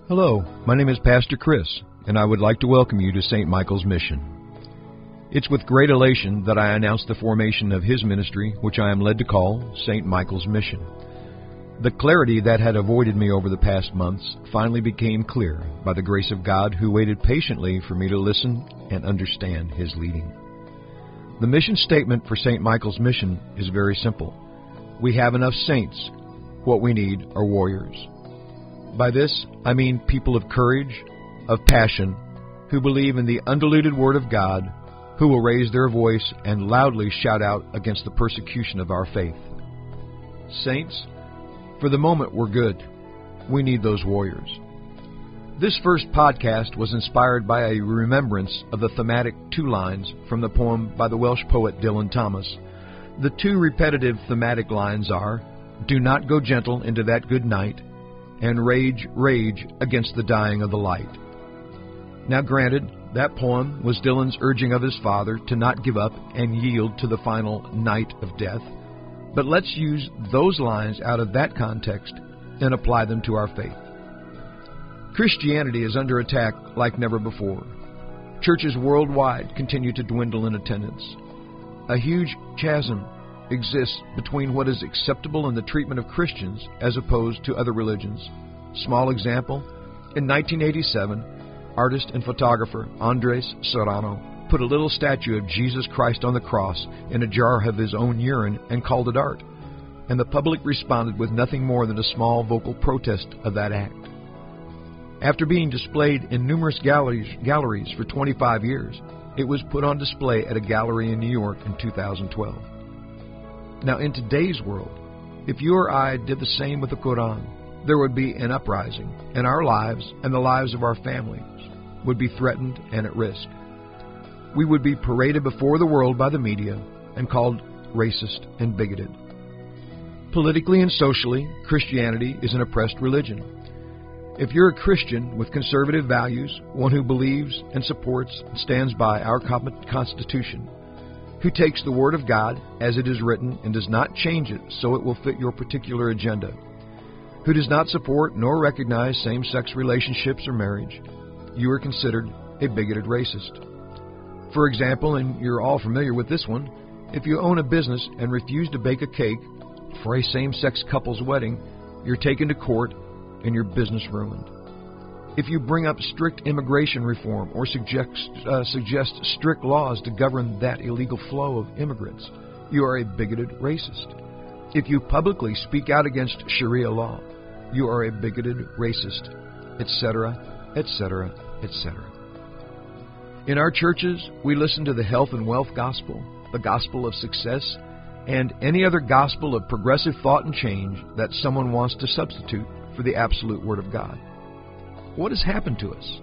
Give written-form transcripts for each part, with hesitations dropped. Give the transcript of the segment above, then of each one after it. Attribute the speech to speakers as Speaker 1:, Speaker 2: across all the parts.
Speaker 1: Hello, my name is Pastor Chris, and I would like to welcome you to St. Michael's Mission. It's with great elation that I announce the formation of his ministry, which I am led to call St. Michael's Mission. The clarity that had avoided me over the past months finally became clear by the grace of God, who waited patiently for me to listen and understand His leading. The mission statement for St. Michael's Mission is very simple. We have enough saints. What we need are warriors. By this, I mean people of courage, of passion, who believe in the undiluted Word of God, who will raise their voice and loudly shout out against the persecution of our faith. Saints, for the moment we're good. We need those warriors. This first podcast was inspired by a remembrance of the thematic two lines from the poem by the Welsh poet Dylan Thomas. The two repetitive thematic lines are, "Do not go gentle into that good night," and "Rage, rage against the dying of the light." Now granted, that poem was Dylan's urging of his father to not give up and yield to the final night of death. But let's use those lines out of that context and apply them to our faith. Christianity is under attack like never before. Churches worldwide continue to dwindle in attendance. A huge chasm exists between what is acceptable in the treatment of Christians as opposed to other religions. Small example, in 1987, artist and photographer Andres Serrano put a little statue of Jesus Christ on the cross in a jar of his own urine and called it art, and the public responded with nothing more than a small vocal protest of that act. After being displayed in numerous galleries for 25 years, it was put on display at a gallery in New York in 2012. Now, in today's world, if you or I did the same with the Quran, there would be an uprising, and our lives and the lives of our families would be threatened and at risk. We would be paraded before the world by the media and called racist and bigoted. Politically and socially, Christianity is an oppressed religion. If you're a Christian with conservative values, one who believes and supports and stands by our Constitution, who takes the Word of God as it is written and does not change it so it will fit your particular agenda, who does not support nor recognize same-sex relationships or marriage, you are considered a bigoted racist. For example, and you're all familiar with this one, if you own a business and refuse to bake a cake for a same-sex couple's wedding, you're taken to court and your business ruined. If you bring up strict immigration reform or suggest strict laws to govern that illegal flow of immigrants, you are a bigoted racist. If you publicly speak out against Sharia law, you are a bigoted racist, etc., etc., etc. In our churches, we listen to the health and wealth gospel, the gospel of success, and any other gospel of progressive thought and change that someone wants to substitute for the absolute Word of God. What has happened to us?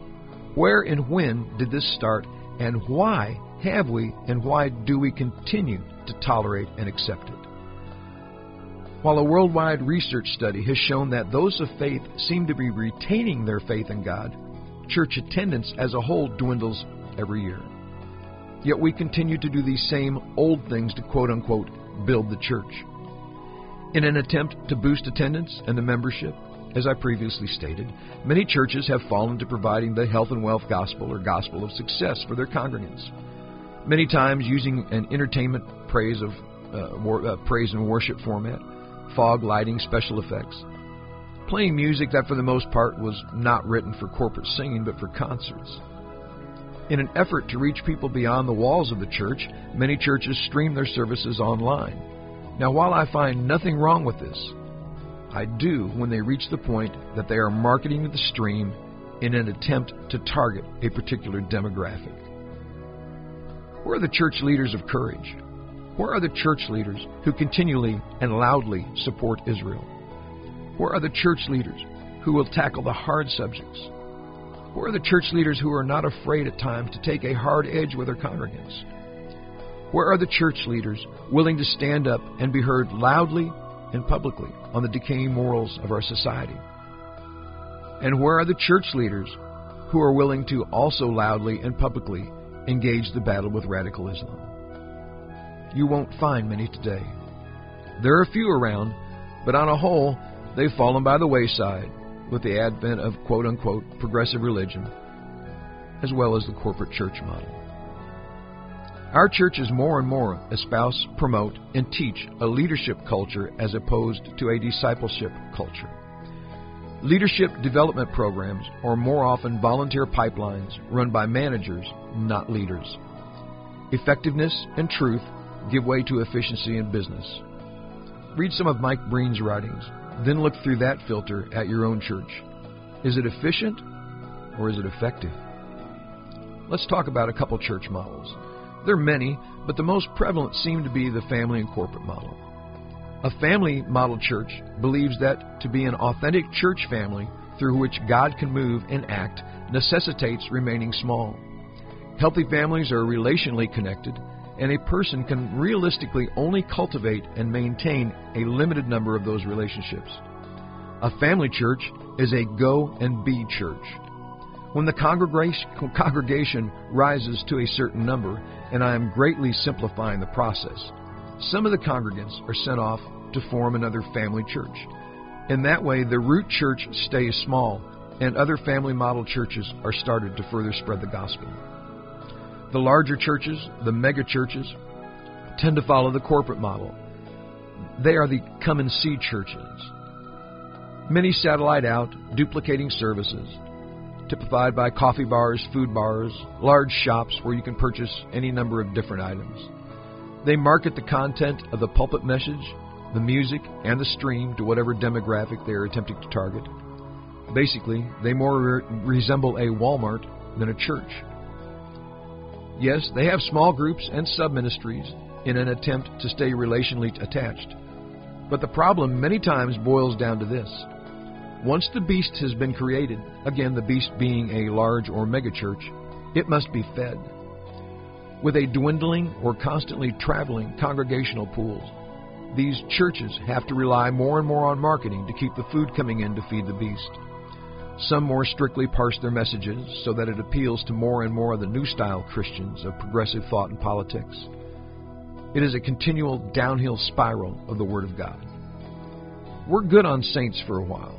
Speaker 1: Where and when did this start, and why have we and why do we continue to tolerate and accept it? While a worldwide research study has shown that those of faith seem to be retaining their faith in God, church attendance as a whole dwindles every year. Yet we continue to do these same old things to quote-unquote build the church. In an attempt to boost attendance and the membership, as I previously stated, many churches have fallen to providing the health and wealth gospel or gospel of success for their congregants, many times using an entertainment praise and worship format, fog lighting, special effects, playing music that for the most part was not written for corporate singing but for concerts. In an effort to reach people beyond the walls of the church, many churches stream their services online. Now, while I find nothing wrong with this, I do when they reach the point that they are marketing the stream in an attempt to target a particular demographic. Where are the church leaders of courage? Where are the church leaders who continually and loudly support Israel? Where are the church leaders who will tackle the hard subjects? Where are the church leaders who are not afraid at times to take a hard edge with their congregants? Where are the church leaders willing to stand up and be heard loudly and publicly on the decaying morals of our society? And where are the church leaders who are willing to also loudly and publicly engage the battle with radical Islam? You won't find many today. There are a few around, but on a whole, they've fallen by the wayside, with the advent of quote-unquote progressive religion, as well as the corporate church model. Our churches more and more espouse, promote, and teach a leadership culture as opposed to a discipleship culture. Leadership development programs are more often volunteer pipelines run by managers, not leaders. Effectiveness and truth give way to efficiency in business. Read some of Mike Breen's writings, then look through that filter at your own church. Is it efficient or is it effective? Let's talk about a couple church models. There are many, but the most prevalent seem to be the family and corporate model. A family model church believes that to be an authentic church family through which God can move and act necessitates remaining small. Healthy families are relationally connected, and a person can realistically only cultivate and maintain a limited number of those relationships. A family church is a go and be church. When the congregation rises to a certain number, and I am greatly simplifying the process, some of the congregants are sent off to form another family church. In that way, the root church stays small, and other family model churches are started to further spread the gospel. The larger churches, the mega churches, tend to follow the corporate model. They are the come and see churches. Many satellite out, duplicating services, typified by coffee bars, food bars, large shops where you can purchase any number of different items. They market the content of the pulpit message, the music, and the stream to whatever demographic they are attempting to target. Basically, they more resemble a Walmart than a church. Yes, they have small groups and sub-ministries in an attempt to stay relationally attached. But the problem many times boils down to this. Once the beast has been created, again the beast being a large or megachurch, it must be fed. With a dwindling or constantly traveling congregational pools, these churches have to rely more and more on marketing to keep the food coming in to feed the beast. Some more strictly parse their messages so that it appeals to more and more of the new style Christians of progressive thought and politics. It is a continual downhill spiral of the Word of God. We're good on saints for a while.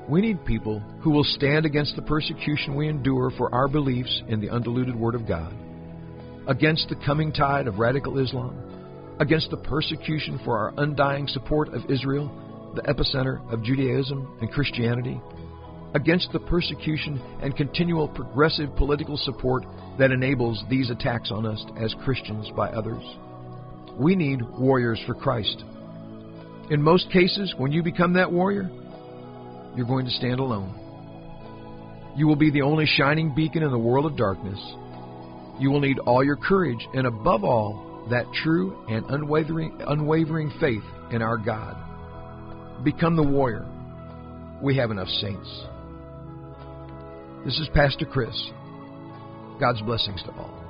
Speaker 1: We need people who will stand against the persecution we endure for our beliefs in the undiluted Word of God, against the coming tide of radical Islam, against the persecution for our undying support of Israel, the epicenter of Judaism and Christianity, against the persecution and continual progressive political support that enables these attacks on us as Christians by others. We need warriors for Christ. In most cases, when you become that warrior, you're going to stand alone. You will be the only shining beacon in the world of darkness. You will need all your courage and, above all, that true and unwavering faith in our God. Become the warrior. We have enough saints. This is Pastor Chris. God's blessings to all.